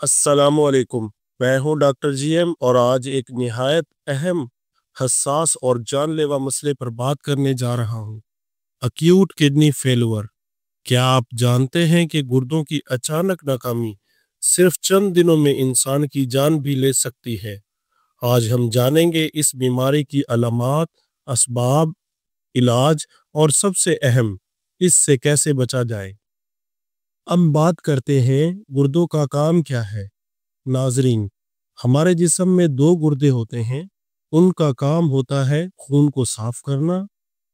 अस्सलाम वालेकुम। मैं हूं डॉक्टर जीएम और आज एक निहायत अहम, हसास और जानलेवा मसले पर बात करने जा रहा हूं। Acute kidney failure. क्या आप जानते हैं कि गुर्दों की अचानक नाकामी सिर्फ चंद दिनों में इंसान की जान भी ले सकती है। आज हम जानेंगे इस बीमारी की अलामात, असबाब, इलाज और सबसे अहम, इससे कैसे बचा जाए। अब बात करते हैं गुर्दों का काम क्या है। नाजरीन, हमारे जिस्म में दो गुर्दे होते हैं। उनका काम होता है खून को साफ करना,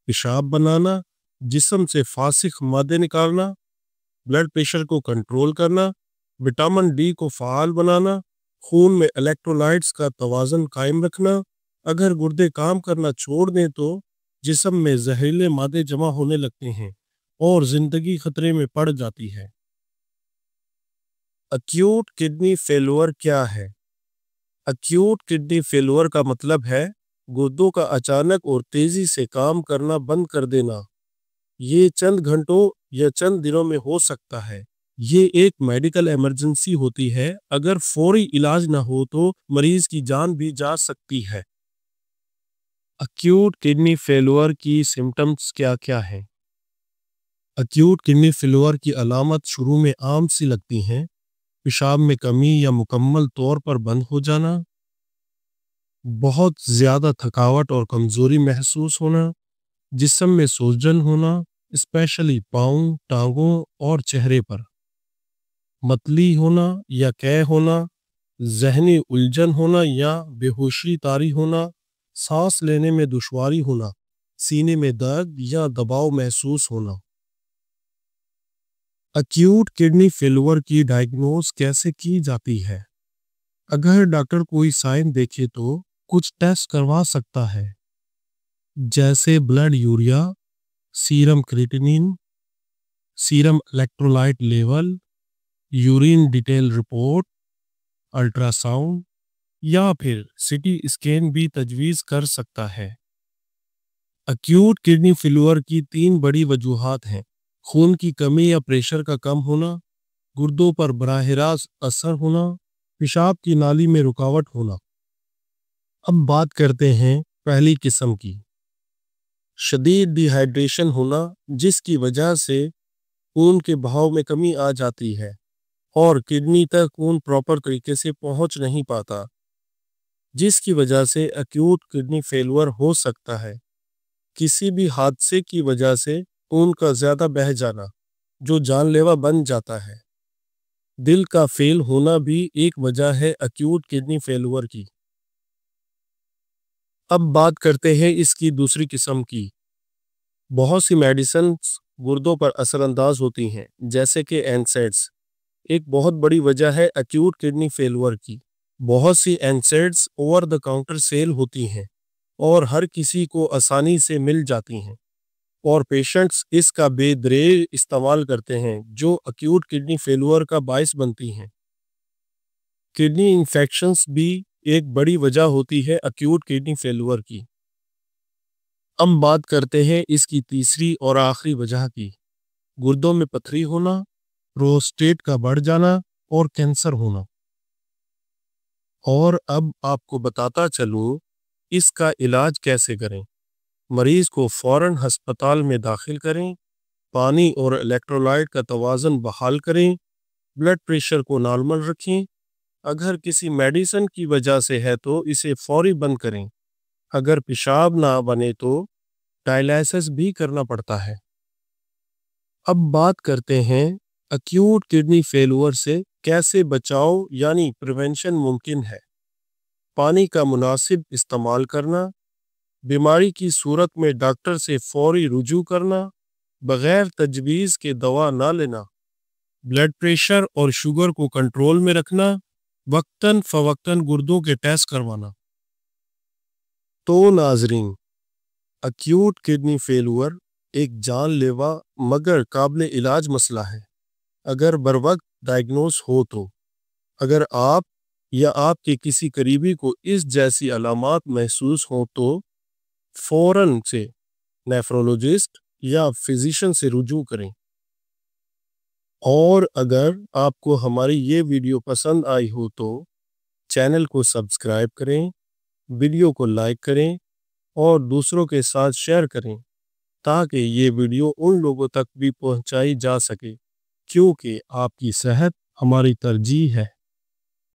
पेशाब बनाना, जिस्म से फासिक मादे निकालना, ब्लड प्रेशर को कंट्रोल करना, विटामिन डी को फाल बनाना, खून में इलेक्ट्रोलाइट्स का तवाज़ुन कायम रखना। अगर गुर्दे काम करना छोड़ दें तो जिस्म में जहरीले मादे जमा होने लगते हैं और जिंदगी खतरे में पड़ जाती है। अक्यूट किडनी फेलुअर क्या है? अक्यूट किडनी फेलुअर का मतलब है गुर्दों का अचानक और तेजी से काम करना बंद कर देना। ये चंद घंटों या चंद दिनों में हो सकता है। ये एक मेडिकल इमरजेंसी होती है। अगर फौरी इलाज ना हो तो मरीज की जान भी जा सकती है। अक्यूट किडनी फेलुअर की सिम्टम्स क्या क्या हैं? अक्यूट किडनी फेलुअर की अलामत शुरू में आम सी लगती हैं। पेशाब में कमी या मुकम्मल तौर पर बंद हो जाना, बहुत ज़्यादा थकावट और कमज़ोरी महसूस होना, जिस्म में सूजन होना, स्पेशली पाँव, टांगों और चेहरे पर, मतली होना या कै होना, जहनी उलझन होना या बेहोशी तारी होना, सांस लेने में दुश्वारी होना, सीने में दर्द या दबाव महसूस होना। अक्यूट किडनी फेलुअर की डायग्नोज कैसे की जाती है? अगर डॉक्टर कोई साइन देखे तो कुछ टेस्ट करवा सकता है, जैसे blood urea, serum creatinine, serum electrolyte level, urine detail report, ultrasound या फिर सीटी स्कैन भी तजवीज़ कर सकता है। अक्यूट किडनी फेलुअर की तीन बड़ी वजूहात हैं: खून की कमी या प्रेशर का कम होना, गुर्दों पर बराह रास्त असर होना, पेशाब की नाली में रुकावट होना। अब बात करते हैं पहली किस्म की, शदीद डिहाइड्रेशन होना, जिसकी वजह से खून के बहाव में कमी आ जाती है और किडनी तक खून प्रॉपर तरीके से पहुंच नहीं पाता, जिसकी वजह से अक्यूट किडनी फेलुअर हो सकता है। किसी भी हादसे की वजह से खून का ज़्यादा बह जाना, जो जानलेवा बन जाता है। दिल का फेल होना भी एक वजह है अक्यूट किडनी फेलुअर की। अब बात करते हैं इसकी दूसरी किस्म की। बहुत सी मेडिसिन्स गुर्दों पर असरअंदाज होती हैं, जैसे कि एनसेड्स एक बहुत बड़ी वजह है अक्यूट किडनी फेलुअर की। बहुत सी NSAIDs over the counter sale होती हैं और हर किसी को आसानी से मिल जाती हैं, और पेशेंट्स इसका बेदरेज इस्तेमाल करते हैं, जो अक्यूट किडनी फेलुअर का बायस बनती हैं। किडनी इन्फेक्शंस भी एक बड़ी वजह होती है अक्यूट किडनी फेलुअर की। अब बात करते हैं इसकी तीसरी और आखिरी वजह की, गुर्दों में पथरी होना, प्रोस्टेट का बढ़ जाना और कैंसर होना। और अब आपको बताता चलूँ इसका इलाज कैसे करें। मरीज को फौरन हस्पताल में दाखिल करें, पानी और इलेक्ट्रोलाइट का तवाज़ुन बहाल करें, ब्लड प्रेशर को नॉर्मल रखें। अगर किसी मेडिसिन की वजह से है तो इसे फौरी बंद करें। अगर पेशाब ना बने तो डायलिसिस भी करना पड़ता है। अब बात करते हैं अक्यूट किडनी फेलुअर से कैसे बचाव यानी प्रिवेंशन मुमकिन है। पानी का मुनासिब इस्तेमाल करना, बीमारी की सूरत में डॉक्टर से फौरी रुजू करना, बगैर तजवीज़ के दवा ना लेना, ब्लड प्रेशर और शुगर को कंट्रोल में रखना, वक्तन फ़वक्तन गुर्दों के टेस्ट करवाना। तो नाजरीन, अक्यूट किडनी फेलुअर एक जानलेवा मगर काबिल इलाज मसला है, अगर बरवक्त डायग्नोस हो तो। अगर आप या आपके किसी करीबी को इस जैसी अलामात महसूस हों तो फौरन से नेफ्रोलॉजिस्ट या फिजिशियन से रुजू करें। اور اگر آپ کو ہماری یہ ویڈیو پسند آئی ہو تو چینل کو سبسکرائب کریں، ویڈیو کو لائک کریں اور دوسروں کے ساتھ شیئر کریں تاکہ یہ ویڈیو ان لوگوں تک بھی پہنچائی جا سکے، کیونکہ آپ کی صحت ہماری ترجیح ہے۔